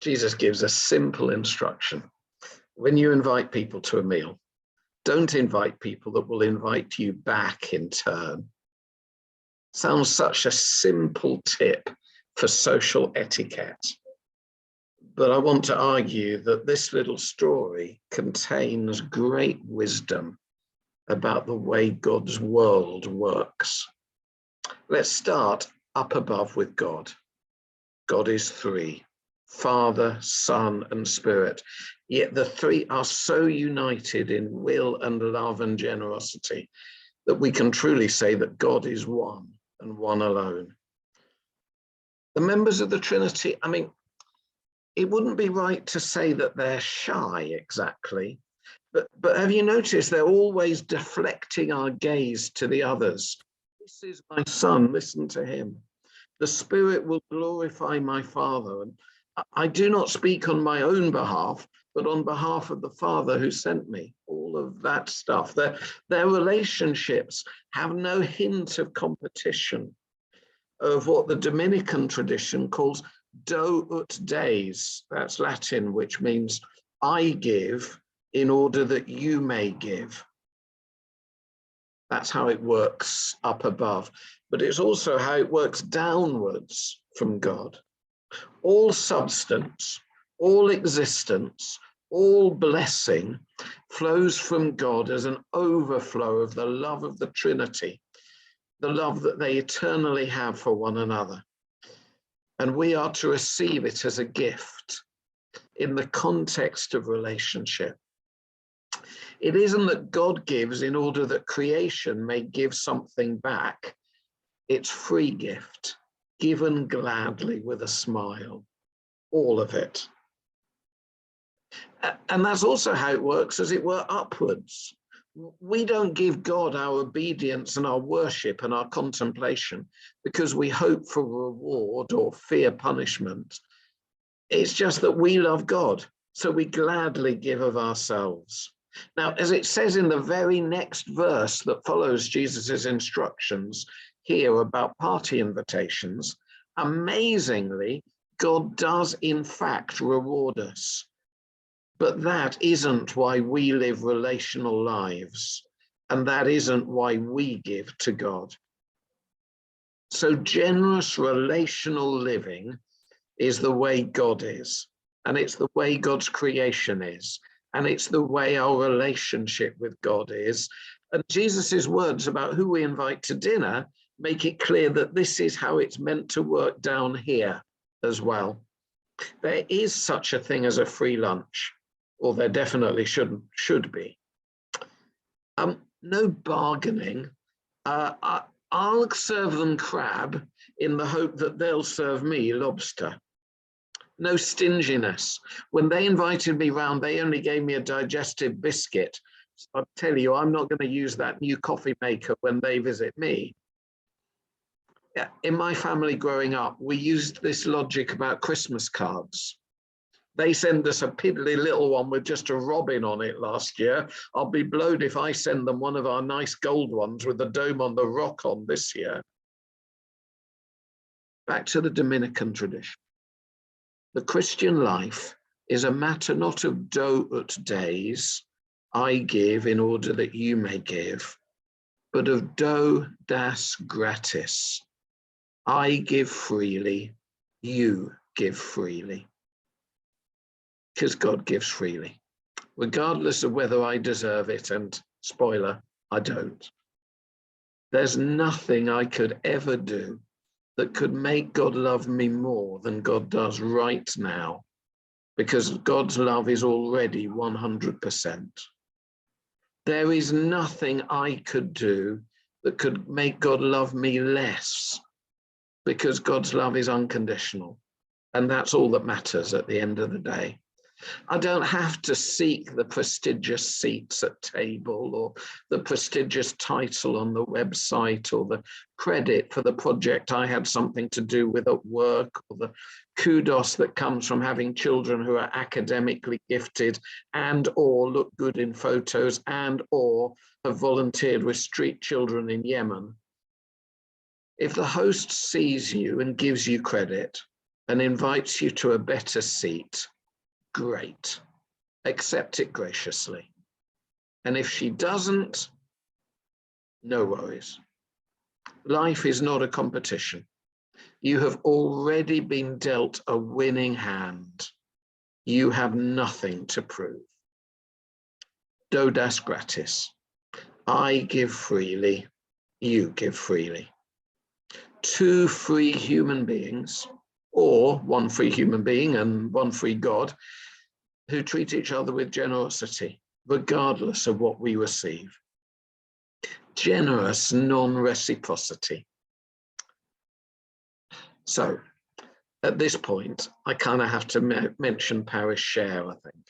Jesus gives a simple instruction. When you invite people to a meal, don't invite people that will invite you back in turn. Sounds such a simple tip for social etiquette. But I want to argue that this little story contains great wisdom about the way God's world works. Let's start up above with God. God is three: Father, Son, and Spirit. Yet the three are so united in will and love and generosity that we can truly say that God is one and one alone. The members of the Trinity, it wouldn't be right to say that they're shy exactly, but have you noticed they're always deflecting our gaze to the others? This is my Son, listen to him. The Spirit will glorify my Father. And I do not speak on my own behalf, but on behalf of the Father who sent me. All of that stuff. Their relationships have no hint of competition, of what the Dominican tradition calls do ut des. That's Latin, which means I give in order that you may give. That's how it works up above. But it's also how it works downwards from God. All substance, all existence, all blessing flows from God as an overflow of the love of the Trinity, the love that they eternally have for one another. And we are to receive it as a gift in the context of relationship. It isn't that God gives in order that creation may give something back. It's free gift, given gladly with a smile, all of it. And that's also how it works, as it were, upwards. We don't give God our obedience and our worship and our contemplation because we hope for reward or fear punishment. It's just that we love God, so we gladly give of ourselves. Now, as it says in the very next verse that follows Jesus's instructions here about party invitations, amazingly, God does in fact reward us. But that isn't why we live relational lives, and that isn't why we give to God. So generous relational living is the way God is, and it's the way God's creation is, and it's the way our relationship with God is. And Jesus's words about who we invite to dinner make it clear that this is how it's meant to work down here as well. There is such a thing as a free lunch, or there definitely should be. No bargaining. I'll serve them crab in the hope that they'll serve me lobster. No stinginess. When they invited me round, they only gave me a digestive biscuit. So I'll tell you, I'm not going to use that new coffee maker when they visit me. Yeah, in my family growing up, we used this logic about Christmas cards. They send us a piddly little one with just a robin on it last year. I'll be blowed if I send them one of our nice gold ones with the dome on the rock on this year. Back to the Dominican tradition. The Christian life is a matter not of do ut des, I give in order that you may give, but of do das gratis. I give freely, you give freely. Because God gives freely, regardless of whether I deserve it, and spoiler, I don't. There's nothing I could ever do that could make God love me more than God does right now, because God's love is already 100%. There is nothing I could do that could make God love me less, because God's love is unconditional. And that's all that matters at the end of the day. I don't have to seek the prestigious seats at table or the prestigious title on the website or the credit for the project I had something to do with at work or the kudos that comes from having children who are academically gifted and or look good in photos and or have volunteered with street children in Yemen. If the host sees you and gives you credit and invites you to a better seat, great. Accept it graciously. And if she doesn't, no worries. Life is not a competition. You have already been dealt a winning hand. You have nothing to prove. Dodas gratis. I give freely, you give freely. Two free human beings, or one free human being and one free God, who treat each other with generosity, regardless of what we receive. Generous non-reciprocity. So, at this point, I kind of have to mention parish share, I think.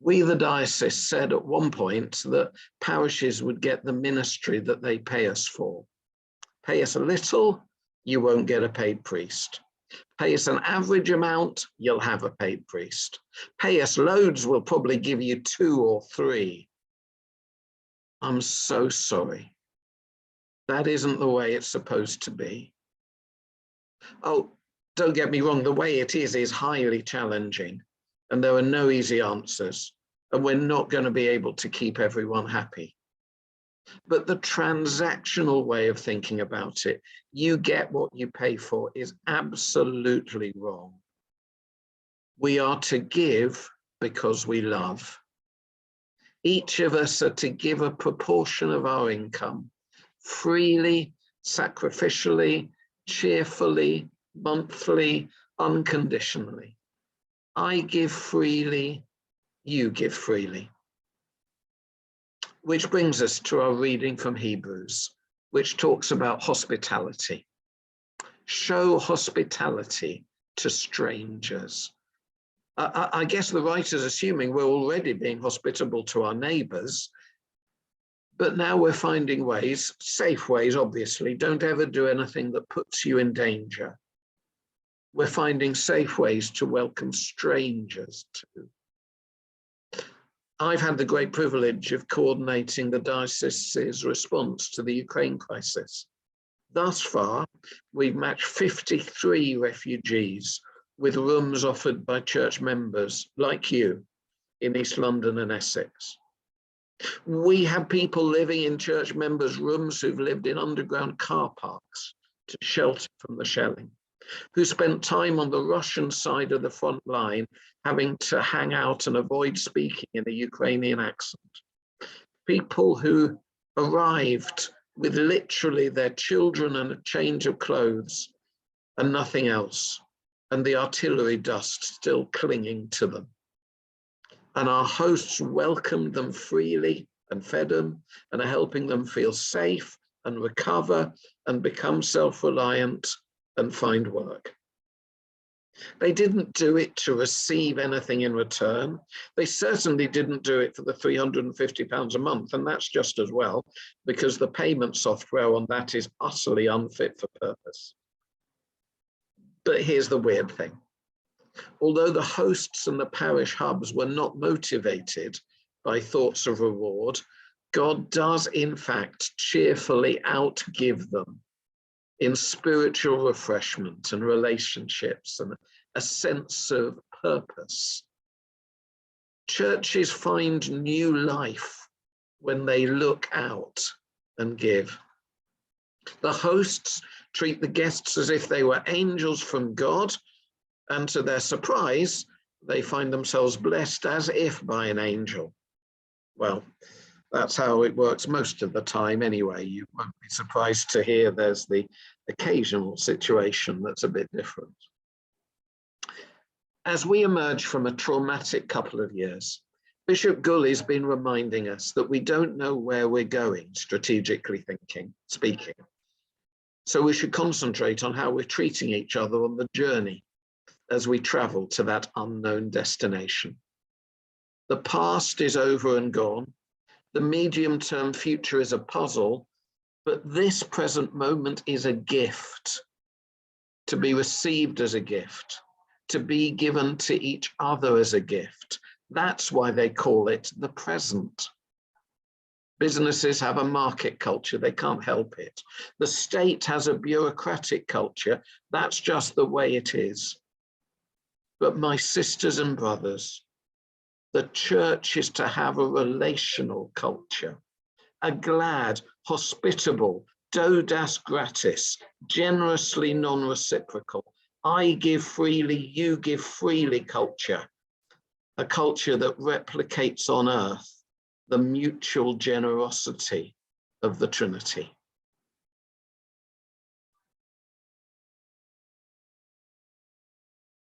We, the diocese, said at one point that parishes would get the ministry that they pay us for. Pay us a little, you won't get a paid priest. Pay us an average amount, you'll have a paid priest. Pay us loads, we'll probably give you 2 or 3. I'm so sorry. That isn't the way it's supposed to be. Oh, don't get me wrong, the way it is highly challenging, and there are no easy answers, and we're not going to be able to keep everyone happy. But the transactional way of thinking about it, you get what you pay for, is absolutely wrong. We are to give because we love. Each of us are to give a proportion of our income, freely, sacrificially, cheerfully, monthly, unconditionally. I give freely, you give freely. Which brings us to our reading from Hebrews, which talks about hospitality. Show hospitality to strangers. I guess the writer's assuming we're already being hospitable to our neighbours, but now we're finding ways, safe ways, obviously. Don't ever do anything that puts you in danger. We're finding safe ways to welcome strangers too. I've had the great privilege of coordinating the diocese's response to the Ukraine crisis. Thus far, we've matched 53 refugees with rooms offered by church members like you in East London and Essex. We have people living in church members' rooms who've lived in underground car parks to shelter from the shelling, who spent time on the Russian side of the front line, having to hang out and avoid speaking in a Ukrainian accent. People who arrived with literally their children and a change of clothes and nothing else, and the artillery dust still clinging to them. And our hosts welcomed them freely and fed them and are helping them feel safe and recover and become self-reliant and find work. They didn't do it to receive anything in return. They certainly didn't do it for the £350 a month, and that's just as well, because the payment software on that is utterly unfit for purpose. But here's the weird thing. Although the hosts and the parish hubs were not motivated by thoughts of reward, God does in fact cheerfully outgive them in spiritual refreshment and relationships and a sense of purpose. Churches find new life when they look out and give. The hosts treat the guests as if they were angels from God, and to their surprise, they find themselves blessed as if by an angel. Well, that's how it works most of the time anyway. You won't be surprised to hear there's the occasional situation that's a bit different. As we emerge from a traumatic couple of years, Bishop Gulley's been reminding us that we don't know where we're going, strategically speaking. So we should concentrate on how we're treating each other on the journey as we travel to that unknown destination. The past is over and gone. The medium-term future is a puzzle, but this present moment is a gift, to be received as a gift, to be given to each other as a gift. That's why they call it the present. Businesses have a market culture, they can't help it. The state has a bureaucratic culture, that's just the way it is. But my sisters and brothers, the church is to have a relational culture, a glad, hospitable, dodas gratis, generously non-reciprocal, I give freely, you give freely culture, a culture that replicates on earth the mutual generosity of the Trinity.